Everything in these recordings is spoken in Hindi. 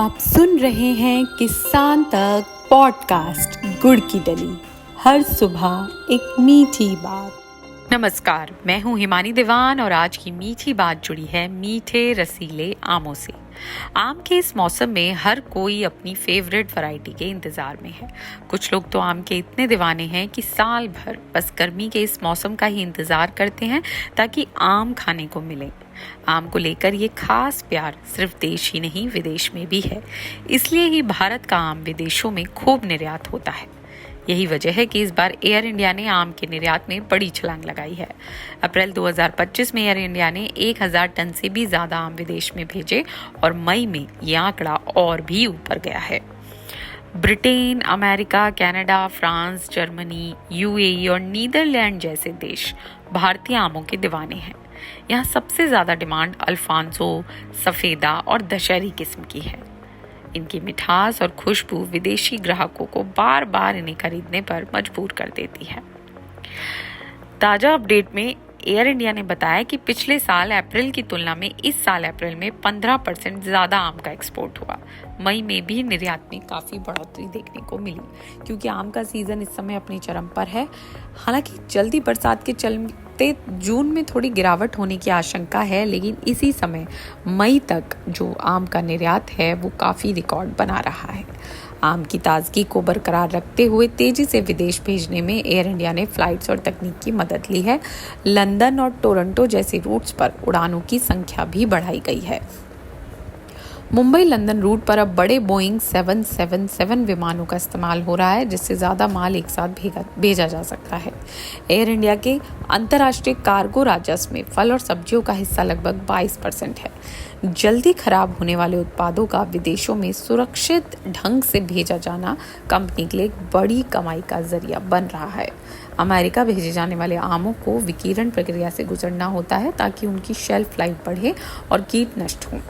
आप सुन रहे हैं किसान तक पॉडकास्ट गुड़ की डली, हर सुबह एक मीठी बात। नमस्कार, मैं हूँ हिमानी दीवान और आज की मीठी बात जुड़ी है मीठे रसीले आमों से। आम के इस मौसम में हर कोई अपनी फेवरेट वैरायटी के इंतजार में है। कुछ लोग तो आम के इतने दीवाने हैं कि साल भर बस गर्मी के इस मौसम का ही इंतजार करते हैं ताकि आम खाने को मिले। आम को लेकर ये खास प्यार सिर्फ देश ही नहीं विदेश में भी है। इसलिए ही भारत का आम विदेशों में खूब निर्यात होता है। यही वजह है कि इस बार एयर इंडिया ने आम के निर्यात में बड़ी छलांग लगाई है। अप्रैल 2025 में एयर इंडिया ने 1000 टन से भी ज्यादा आम विदेश में भेजे और मई में ये आंकड़ा और भी ऊपर गया है। Britain, America, Canada, France, Germany, UAE और नीदरलैंड जैसे देश भारतीय आमों के दीवाने हैं। यहाँ सबसे ज्यादा डिमांड अल्फांसो, सफेदा और दशहरी किस्म की है। इनकी मिठास और खुशबू विदेशी ग्राहकों को बार बार इन्हें खरीदने पर मजबूर कर देती है। ताजा अपडेट में एयर इंडिया ने बताया कि पिछले साल अप्रैल की तुलना में इस साल अप्रैल में 15% ज्यादा आम का एक्सपोर्ट हुआ। मई में भी निर्यात में काफी बढ़ोतरी देखने को मिली क्योंकि आम का सीजन इस समय अपनी चरम पर है। हालांकि जल्दी बरसात के चलते जून में थोड़ी गिरावट होने की आशंका है, लेकिन इसी समय मई तक जो आम का निर्यात है वो काफी रिकॉर्ड बना रहा है। आम की ताजगी को बरकरार रखते हुए तेजी से विदेश भेजने में एयर इंडिया ने फ्लाइट्स और तकनीक की मदद ली है। लंदन और टोरंटो जैसे रूट्स पर उड़ानों की संख्या भी बढ़ाई गई है। मुंबई लंदन रूट पर अब बड़े बोइंग 777 विमानों का इस्तेमाल हो रहा है, जिससे ज़्यादा माल एक साथ भेजा जा सकता है। एयर इंडिया के अंतर्राष्ट्रीय कार्गो राजस्व में फल और सब्जियों का हिस्सा लगभग 22% है। जल्दी खराब होने वाले उत्पादों का विदेशों में सुरक्षित ढंग से भेजा जाना कंपनी के लिए एक बड़ी कमाई का जरिया बन रहा है। अमेरिका भेजे जाने वाले आमों को विकिरण प्रक्रिया से गुजरना होता है ताकि उनकी शेल्फ लाइफ बढ़े और कीट नष्ट हों।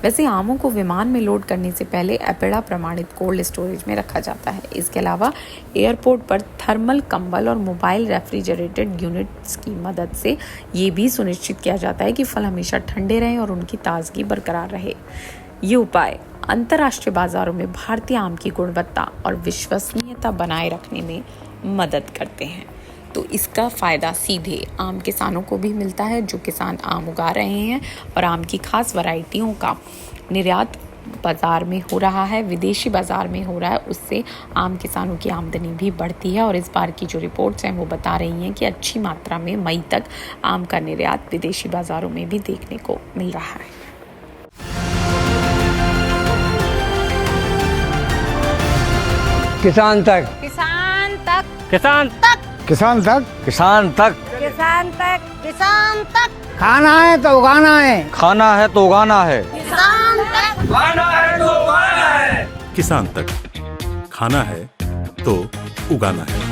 वैसे आमों को विमान में लोड करने से पहले एपेडा प्रमाणित कोल्ड स्टोरेज में रखा जाता है। इसके अलावा एयरपोर्ट पर थर्मल कंबल और मोबाइल रेफ्रिजरेटेड यूनिट्स की मदद से ये भी सुनिश्चित किया जाता है कि फल हमेशा ठंडे रहें और उनकी ताजगी बरकरार रहे। ये उपाय अंतर्राष्ट्रीय बाजारों में भारतीय आम की गुणवत्ता और विश्वसनीयता बनाए रखने में मदद करते हैं। तो इसका फ़ायदा सीधे आम किसानों को भी मिलता है जो किसान आम उगा रहे हैं और आम की खास वैरायटियों का निर्यात बाज़ार में हो रहा है, विदेशी बाज़ार में हो रहा है। उससे आम किसानों की आमदनी भी बढ़ती है और इस बार की जो रिपोर्ट्स हैं वो बता रही हैं कि अच्छी मात्रा में मई तक आम का निर्यात विदेशी बाज़ारों में भी देखने को मिल रहा है। किसान तक, किसान तक, किसान तक, किसान तक, किसान तक, किसान तक, किसान तक, खाना है तो उगाना है, खाना है तो उगाना है, किसान तक, खाना है तो उगाना है, किसान तक, खाना है तो उगाना है।